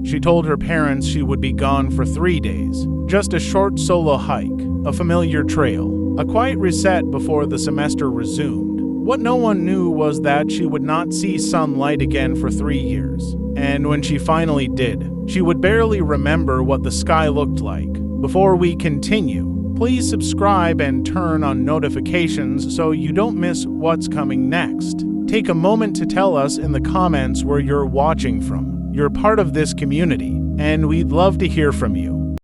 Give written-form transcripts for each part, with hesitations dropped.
She told her parents she would be gone for 3 days. Just a short solo hike, a familiar trail, a quiet reset before the semester resumed. What no one knew was that she would not see sunlight again for 3 years. And when she finally did, she would barely remember what the sky looked like. Before we continue, please subscribe and turn on notifications so you don't miss what's coming next. Take a moment to tell us in the comments where you're watching from. You're part of this community, and we'd love to hear from you.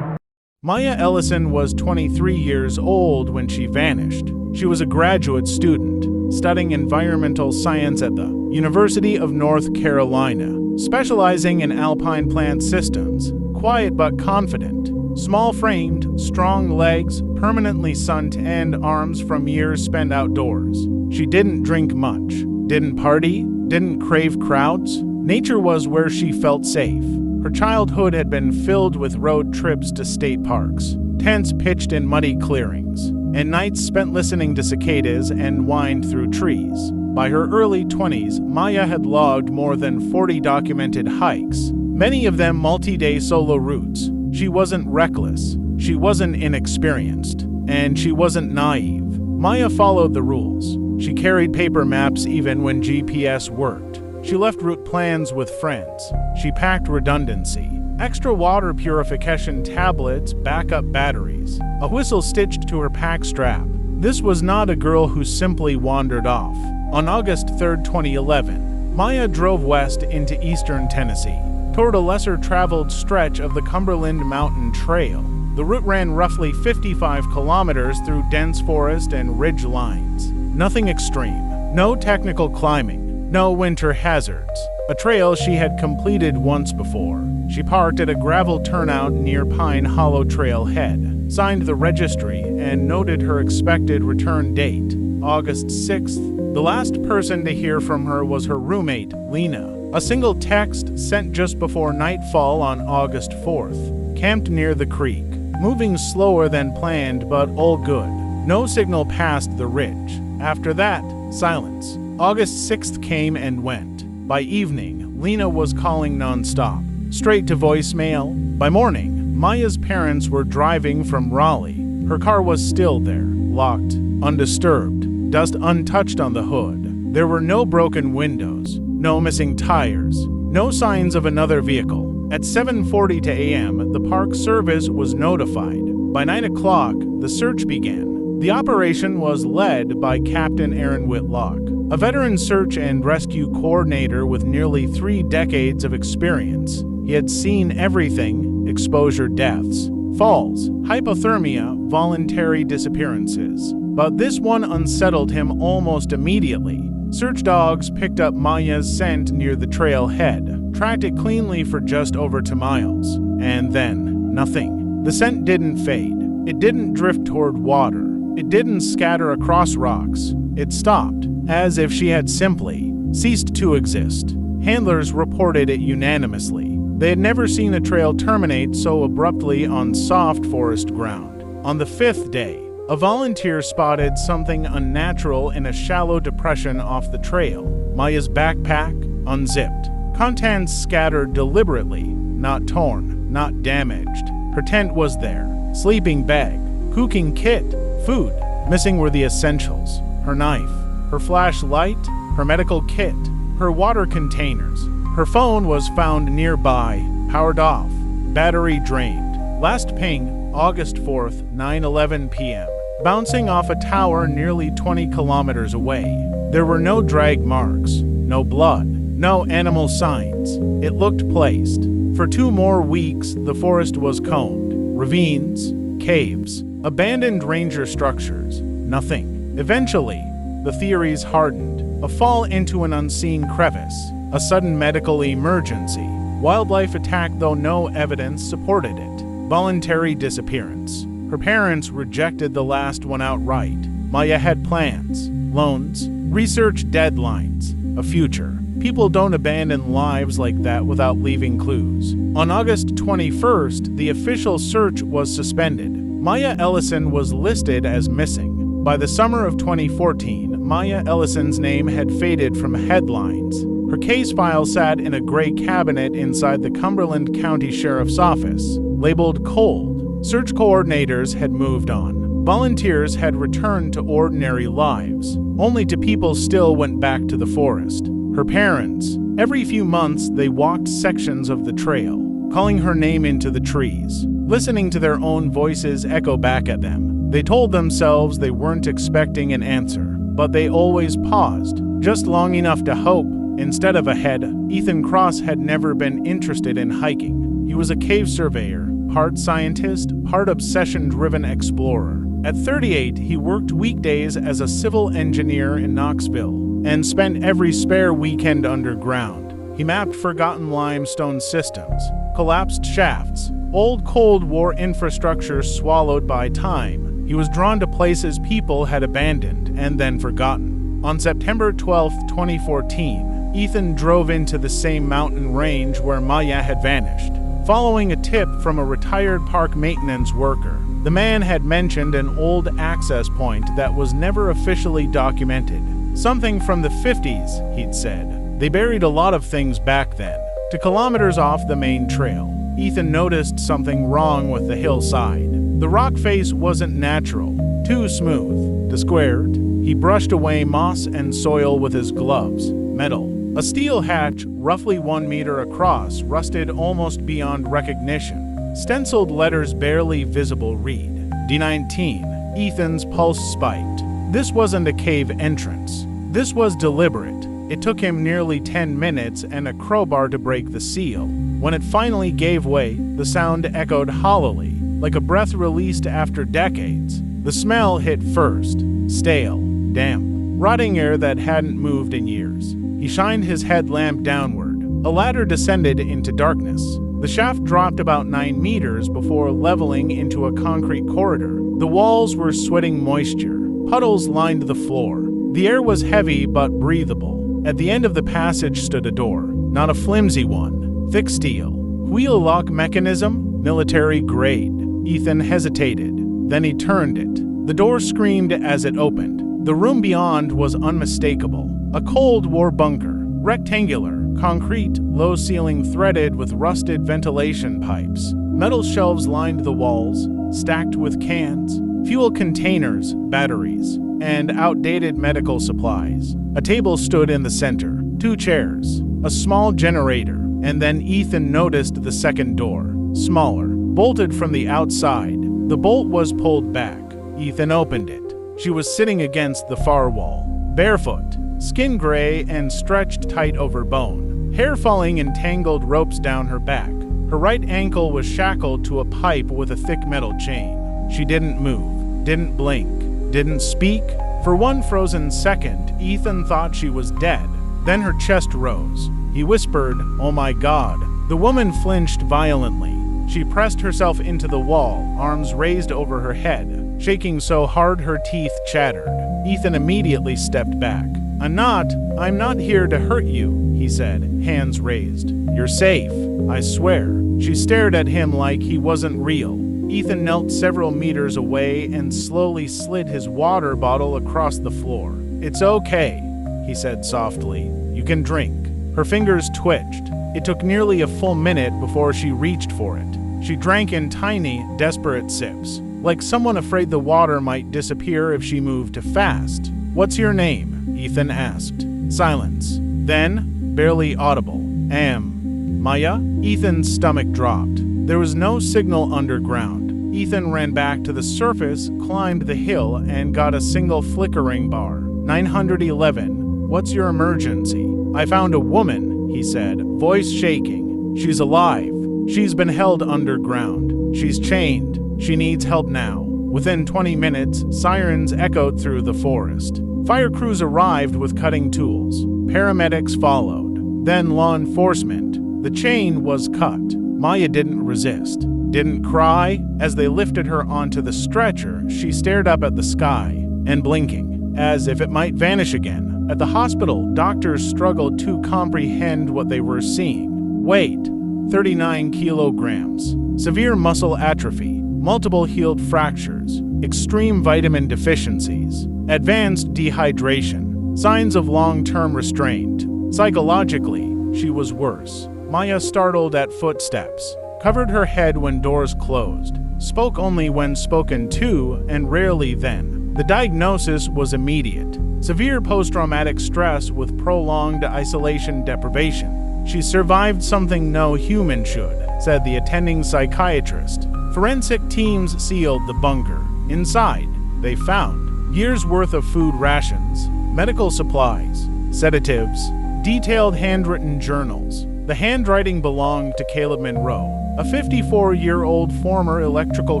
Maya Ellison was 23 years old when she vanished. She was a graduate student, studying environmental science at the University of North Carolina, specializing in alpine plant systems. Quiet but confident, small-framed, strong legs, permanently sun-tanned arms from years spent outdoors. She didn't drink much, didn't party, didn't crave crowds. Nature was where she felt safe. Her childhood had been filled with road trips to state parks, tents pitched in muddy clearings, and nights spent listening to cicadas and wind through trees. By her early 20s, Maya had logged more than 40 documented hikes, many of them multi-day solo routes. She wasn't reckless, she wasn't inexperienced, and she wasn't naive. Maya followed the rules. She carried paper maps even when GPS worked. She left route plans with friends. She packed redundancy, extra water purification tablets, backup batteries, a whistle stitched to her pack strap. This was not a girl who simply wandered off. On August 3, 2011, Maya drove west into eastern Tennessee, toward a lesser-traveled stretch of the Cumberland Mountain Trail. The route ran roughly 55 kilometers through dense forest and ridge lines. Nothing extreme, no technical climbing, no winter hazards. A trail she had completed once before. She parked at a gravel turnout near Pine Hollow Trailhead, signed the registry, and noted her expected return date, August 6th. The last person to hear from her was her roommate, Lena. A single text sent just before nightfall on August 4th. Camped near the creek, moving slower than planned, but all good. No signal past the ridge. After that, silence. August 6th came and went. By evening, Lena was calling nonstop, straight to voicemail. By morning, Maya's parents were driving from Raleigh. Her car was still there, locked, undisturbed, dust untouched on the hood. There were no broken windows, no missing tires, no signs of another vehicle. At 7:40 a.m., the Park Service was notified. By 9 o'clock, the search began. The operation was led by Captain Aaron Whitlock, a veteran search and rescue coordinator with nearly 3 decades of experience. He had seen everything: exposure deaths, falls, hypothermia, voluntary disappearances. But this one unsettled him almost immediately. Search dogs picked up Maya's scent near the trailhead, tracked it cleanly for just over 2 miles, and then nothing. The scent didn't fade. It didn't drift toward water. It didn't scatter across rocks. It stopped, as if she had simply ceased to exist. Handlers reported it unanimously. They had never seen a trail terminate so abruptly on soft forest ground. On the 5th day, a volunteer spotted something unnatural in a shallow depression off the trail. Maya's backpack, unzipped. Contents scattered deliberately, not torn, not damaged. Her tent was there. Sleeping bag, cooking kit, food. Missing were the essentials: her knife, her flashlight, her medical kit, her water containers. Her phone was found nearby, powered off, battery drained. Last ping, August 4th, 9:11 p.m. Bouncing off a tower nearly 20 kilometers away. There were no drag marks, no blood, no animal signs. It looked placed. For 2 more weeks, the forest was combed. Ravines, caves, abandoned ranger structures. Nothing. Eventually, the theories hardened. A fall into an unseen crevice. A sudden medical emergency. Wildlife attack, though no evidence supported it. Voluntary disappearance. Her parents rejected the last one outright. Maya had plans, loans, research deadlines, a future. People don't abandon lives like that without leaving clues. On August 21st, the official search was suspended. Maya Ellison was listed as missing. By the summer of 2014, Maya Ellison's name had faded from headlines. Her case file sat in a gray cabinet inside the Cumberland County Sheriff's Office, labeled cold. Search coordinators had moved on. Volunteers had returned to ordinary lives. Only two people still went back to the forest. Her parents. Every few months, they walked sections of the trail, calling her name into the trees, listening to their own voices echo back at them. They told themselves they weren't expecting an answer, but they always paused, just long enough to hope. Instead of a head, Ethan Cross had never been interested in hiking. He was a cave surveyor, part scientist, part obsession-driven explorer. At 38, he worked weekdays as a civil engineer in Knoxville and spent every spare weekend underground. He mapped forgotten limestone systems, collapsed shafts, old Cold War infrastructure swallowed by time. He was drawn to places people had abandoned and then forgotten. On September 12, 2014, Ethan drove into the same mountain range where Maya had vanished, following a tip from a retired park maintenance worker. The man had mentioned an old access point that was never officially documented. Something from the 50s, he'd said. They buried a lot of things back then. 2 kilometers off the main trail, Ethan noticed something wrong with the hillside. The rock face wasn't natural, too smooth, too squared. He brushed away moss and soil with his gloves. Metal. A steel hatch, roughly 1 meter across, rusted almost beyond recognition. Stenciled letters barely visible read. D19. Ethan's pulse spiked. This wasn't a cave entrance. This was deliberate. It took him nearly 10 minutes and a crowbar to break the seal. When it finally gave way, the sound echoed hollowly, like a breath released after decades. The smell hit first. Stale, damp, rotting air that hadn't moved in years. He shined his headlamp downward. A ladder descended into darkness. The shaft dropped about 9 meters before leveling into a concrete corridor. The walls were sweating moisture. Puddles lined the floor. The air was heavy but breathable. At the end of the passage stood a door, not a flimsy one, thick steel. Wheel lock mechanism, military grade. Ethan hesitated. Then he turned it. The door screamed as it opened. The room beyond was unmistakable. A Cold War bunker, rectangular, concrete, low ceiling threaded with rusted ventilation pipes. Metal shelves lined the walls, stacked with cans, fuel containers, batteries, and outdated medical supplies. A table stood in the center, 2 chairs, a small generator, and then Ethan noticed the second door, smaller, bolted from the outside. The bolt was pulled back. Ethan opened it. She was sitting against the far wall, barefoot, skin gray and stretched tight over bone, hair falling in tangled ropes down her back. Her right ankle was shackled to a pipe with a thick metal chain. She didn't move, didn't blink, didn't speak. For one frozen second, Ethan thought she was dead. Then her chest rose. He whispered, "Oh my God." The woman flinched violently. She pressed herself into the wall, arms raised over her head, shaking so hard her teeth chattered. Ethan immediately stepped back. I'm not here to hurt you," he said, hands raised. "You're safe, I swear." She stared at him like he wasn't real. Ethan knelt several meters away and slowly slid his water bottle across the floor. "It's okay," he said softly. "You can drink." Her fingers twitched. It took nearly a full minute before she reached for it. She drank in tiny, desperate sips, like someone afraid the water might disappear if she moved too fast. "What's your name?" Ethan asked. Silence. Then, barely audible, Maya? Ethan's stomach dropped. There was no signal underground. Ethan ran back to the surface, climbed the hill, and got a single flickering bar. 911. What's your emergency? I found a woman, he said, voice shaking. She's alive. She's been held underground. She's chained. She needs help now. Within 20 minutes, sirens echoed through the forest. Fire crews arrived with cutting tools. Paramedics followed. Then law enforcement. The chain was cut. Maya didn't resist. Didn't cry. As they lifted her onto the stretcher, she stared up at the sky, and blinking, as if it might vanish again. At the hospital, doctors struggled to comprehend what they were seeing. Weight, 39 kilograms. Severe muscle atrophy, multiple healed fractures, extreme vitamin deficiencies. advanced dehydration, signs of long-term restraint. Psychologically, she was worse. Maya startled at footsteps, covered her head when doors closed, spoke only when spoken to, and rarely then. The diagnosis was immediate: severe post-traumatic stress with prolonged isolation deprivation. She survived something no human should, said the attending psychiatrist. Forensic teams sealed the bunker. Inside, they found years' worth of food rations, medical supplies, sedatives, detailed handwritten journals. The handwriting belonged to Caleb Monroe, a 54-year-old former electrical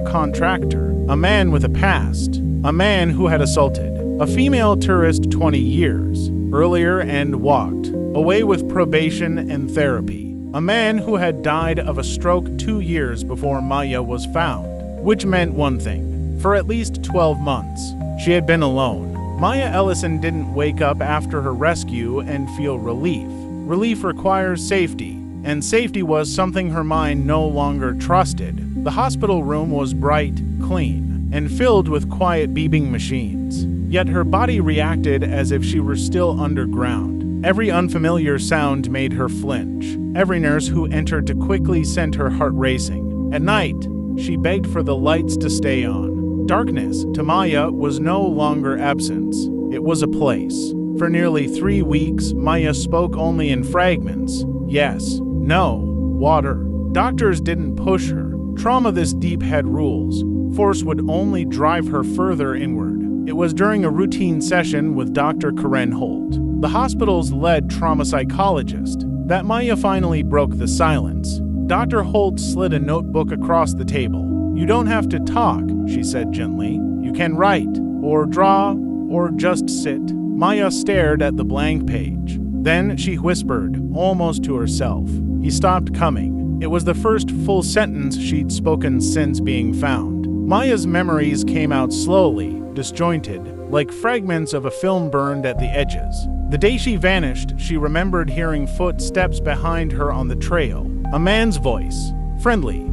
contractor, a man with a past, a man who had assaulted a female tourist 20 years earlier and walked away with probation and therapy, a man who had died of a stroke 2 years before Maya was found, which meant one thing: for at least 12 months, she had been alone. Maya Ellison didn't wake up after her rescue and feel relief. Relief requires safety, and safety was something her mind no longer trusted. The hospital room was bright, clean, and filled with quiet beeping machines. Yet her body reacted as if she were still underground. Every unfamiliar sound made her flinch. Every nurse who entered to quickly sent her heart racing. At night, she begged for the lights to stay on. Darkness, to Maya, was no longer absence. It was a place. For nearly 3 weeks, Maya spoke only in fragments. Yes, no, water. Doctors didn't push her. Trauma this deep had rules. Force would only drive her further inward. It was during a routine session with Dr. Karen Holt, the hospital's lead trauma psychologist, that Maya finally broke the silence. Dr. Holt slid a notebook across the table. "You don't have to talk," she said gently. "You can write, or draw, or just sit." Maya stared at the blank page. Then she whispered, almost to herself. He stopped coming. It was the first full sentence she'd spoken since being found. Maya's memories came out slowly, disjointed, like fragments of a film burned at the edges. The day she vanished, she remembered hearing footsteps behind her on the trail. A man's voice, friendly,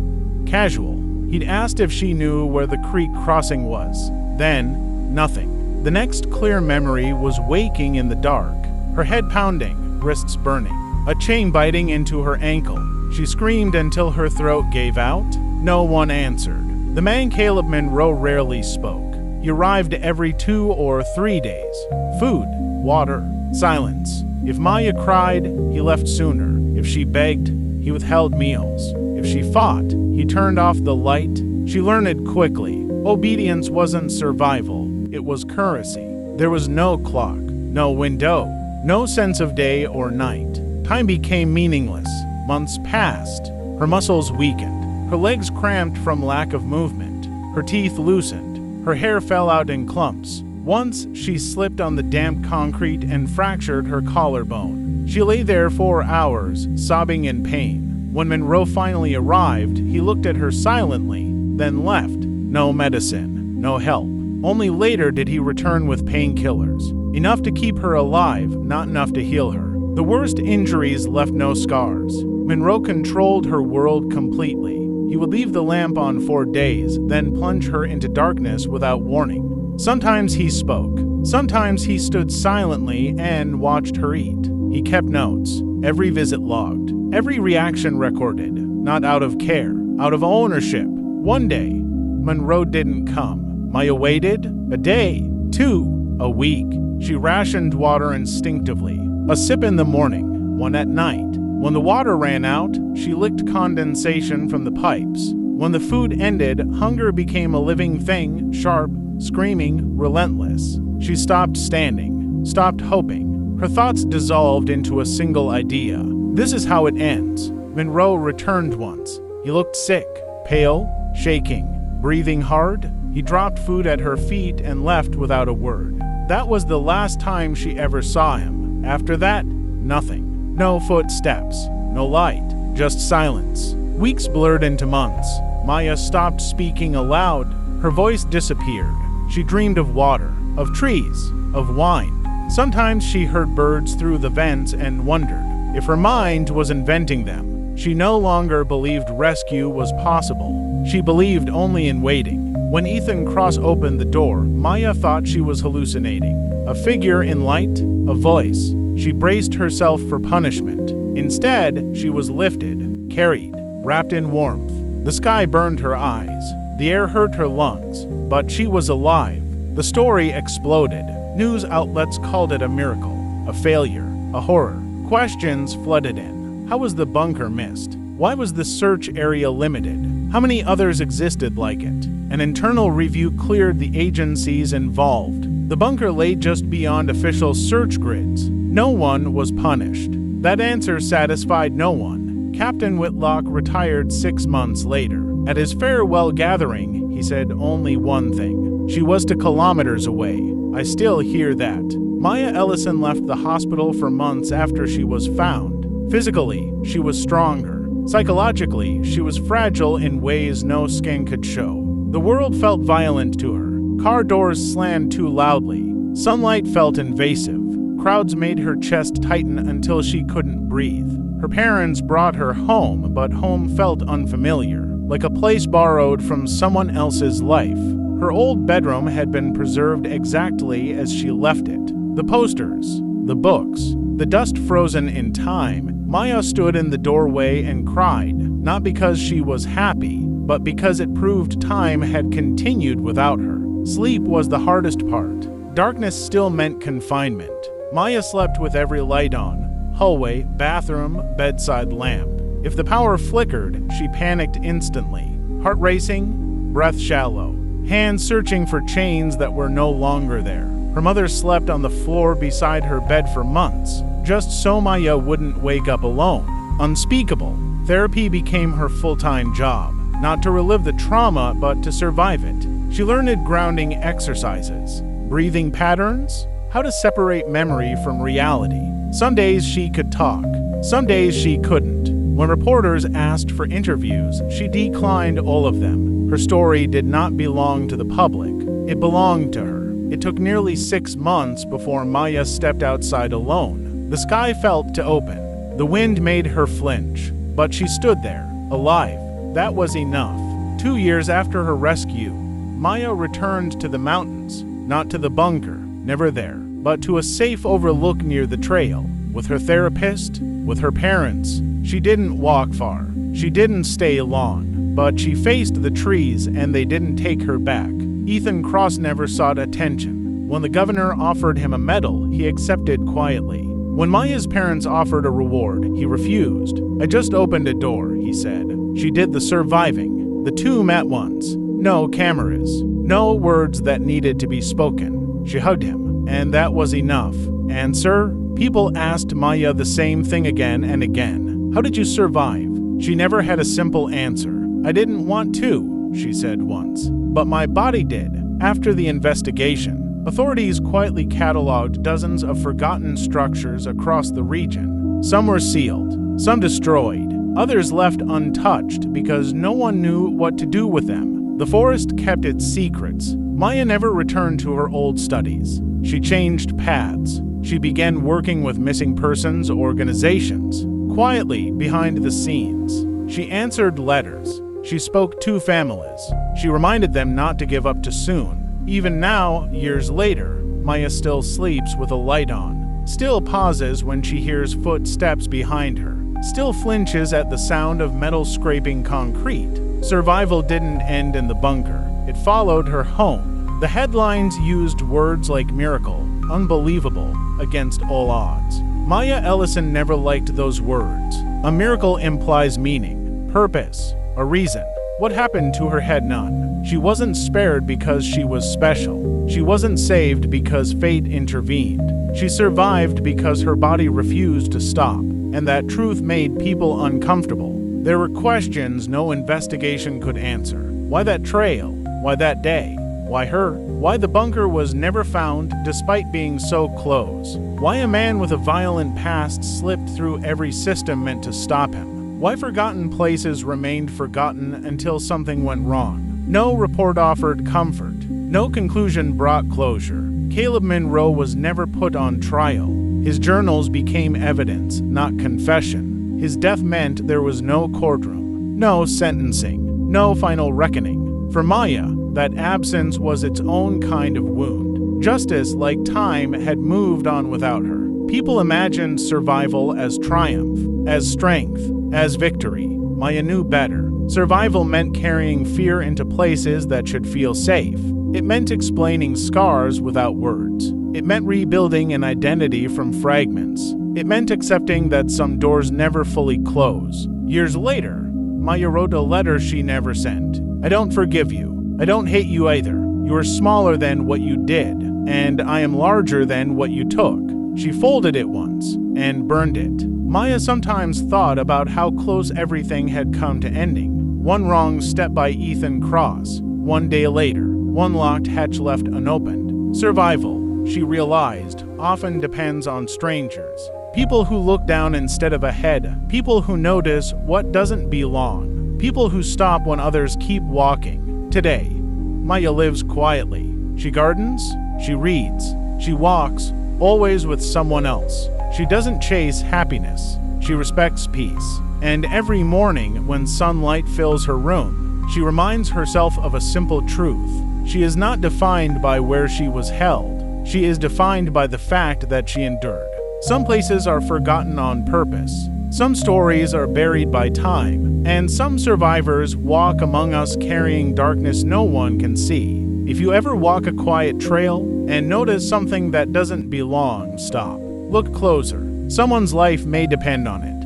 casual. He'd asked if she knew where the creek crossing was. Then, nothing. The next clear memory was waking in the dark, her head pounding, wrists burning, a chain biting into her ankle. She screamed until her throat gave out. No one answered. The man Caleb Monroe rarely spoke. He arrived every 2 or 3 days. Food, water, silence. If Maya cried, he left sooner. If she begged, he withheld meals. If she fought, he turned off the light. She learned it quickly. Obedience wasn't survival, it was currency. There was no clock, no window, no sense of day or night. Time became meaningless. Months passed. Her muscles weakened. Her legs cramped from lack of movement. Her teeth loosened. Her hair fell out in clumps. Once, she slipped on the damp concrete and fractured her collarbone. She lay there for hours, sobbing in pain. When Monroe finally arrived, he looked at her silently, then left. No medicine, no help. Only later did he return with painkillers. Enough to keep her alive, not enough to heal her. The worst injuries left no scars. Monroe controlled her world completely. He would leave the lamp on for days, then plunge her into darkness without warning. Sometimes he spoke. Sometimes he stood silently and watched her eat. He kept notes, every visit logged, every reaction recorded, not out of care, out of ownership. One day, Monroe didn't come. Maya waited. A day, 2, a week. She rationed water instinctively. A sip in the morning, one at night. When the water ran out, she licked condensation from the pipes. When the food ended, hunger became a living thing, sharp, screaming, relentless. She stopped standing, stopped hoping. Her thoughts dissolved into a single idea. This is how it ends. Monroe returned once. He looked sick, pale, shaking, breathing hard. He dropped food at her feet and left without a word. That was the last time she ever saw him. After that, nothing. No footsteps, no light, just silence. Weeks blurred into months. Maya stopped speaking aloud. Her voice disappeared. She dreamed of water, of trees, of wine. Sometimes she heard birds through the vents and wondered if her mind was inventing them. She no longer believed rescue was possible. She believed only in waiting. When Ethan Cross opened the door, Maya thought she was hallucinating. A figure in light, a voice. She braced herself for punishment. Instead, she was lifted, carried, wrapped in warmth. The sky burned her eyes. The air hurt her lungs. But she was alive. The story exploded. News outlets called it a miracle, a failure, a horror. Questions flooded in. How was the bunker missed? Why was the search area limited? How many others existed like it? An internal review cleared the agencies involved. The bunker lay just beyond official search grids. No one was punished. That answer satisfied no one. Captain Whitlock retired 6 months later. At his farewell gathering, he said only one thing. She was to kilometers away. I still hear that. Maya Ellison left the hospital for months after she was found. Physically, she was stronger. Psychologically, she was fragile in ways no skin could show. The world felt violent to her. Car doors slammed too loudly. Sunlight felt invasive. Crowds made her chest tighten until she couldn't breathe. Her parents brought her home, but home felt unfamiliar, like a place borrowed from someone else's life. Her old bedroom had been preserved exactly as she left it. The posters, the books, the dust frozen in time. Maya stood in the doorway and cried, not because she was happy, but because it proved time had continued without her. Sleep was the hardest part. Darkness still meant confinement. Maya slept with every light on: hallway, bathroom, bedside lamp. If the power flickered, she panicked instantly. Heart racing, breath shallow, hands searching for chains that were no longer there. Her mother slept on the floor beside her bed for months, just so Maya wouldn't wake up alone. Unspeakable. Therapy became her full-time job, not to relive the trauma, but to survive it. She learned grounding exercises, breathing patterns, how to separate memory from reality. Some days she could talk, some days she couldn't. When reporters asked for interviews, she declined all of them. Her story did not belong to the public. It belonged to her. It took nearly 6 months before Maya stepped outside alone. The sky felt to open. The wind made her flinch, but she stood there, alive. That was enough. 2 years after her rescue, Maya returned to the mountains, not to the bunker, never there, but to a safe overlook near the trail. With her therapist, with her parents. She didn't walk far. She didn't stay long, but she faced the trees and they didn't take her back. Ethan Cross never sought attention. When the governor offered him a medal, he accepted quietly. When Maya's parents offered a reward, he refused. I just opened a door, he said. She did the surviving. The two met once. No cameras. No words that needed to be spoken. She hugged him, and that was enough. And sir, people asked Maya the same thing again and again. How did you survive? She never had a simple answer. I didn't want to, she said once. But my body did. After the investigation, authorities quietly cataloged dozens of forgotten structures across the region. Some were sealed, some destroyed, others left untouched because no one knew what to do with them. The forest kept its secrets. Maya never returned to her old studies. She changed paths. She began working with missing persons organizations, quietly behind the scenes. She answered letters. She spoke to families. She reminded them not to give up too soon. Even now, years later, Maya still sleeps with a light on, still pauses when she hears footsteps behind her, still flinches at the sound of metal scraping concrete. Survival didn't end in the bunker. It followed her home. The headlines used words like miracle, unbelievable, against all odds. Maya Ellison never liked those words. A miracle implies meaning, purpose, a reason. What happened to her had none. She wasn't spared because she was special. She wasn't saved because fate intervened. She survived because her body refused to stop, and that truth made people uncomfortable. There were questions no investigation could answer. Why that trail? Why that day? Why her? Why the bunker was never found despite being so close? Why a man with a violent past slipped through every system meant to stop him? Why forgotten places remained forgotten until something went wrong? No report offered comfort. No conclusion brought closure. Caleb Monroe was never put on trial. His journals became evidence, not confession. His death meant there was no courtroom, no sentencing, no final reckoning. For Maya, that absence was its own kind of wound. Just as, like time, had moved on without her. People imagined survival as triumph, as strength, as victory. Maya knew better. Survival meant carrying fear into places that should feel safe. It meant explaining scars without words. It meant rebuilding an identity from fragments. It meant accepting that some doors never fully close. Years later, Maya wrote a letter she never sent. I don't forgive you. I don't hate you either. You are smaller than what you did, and I am larger than what you took. She folded it once and burned it. Maya sometimes thought about how close everything had come to ending. One wrong step by Ethan Cross. One day later, one locked hatch left unopened. Survival, she realized, often depends on strangers. People who look down instead of ahead. People who notice what doesn't belong. People who stop when others keep walking. Today, Maya lives quietly. She gardens, she reads, she walks, always with someone else. She doesn't chase happiness. She respects peace. And every morning when sunlight fills her room, she reminds herself of a simple truth. She is not defined by where she was held. She is defined by the fact that she endured. Some places are forgotten on purpose. Some stories are buried by time. And some survivors walk among us carrying darkness no one can see. If you ever walk a quiet trail and notice something that doesn't belong, stop. Look closer. Someone's life may depend on it.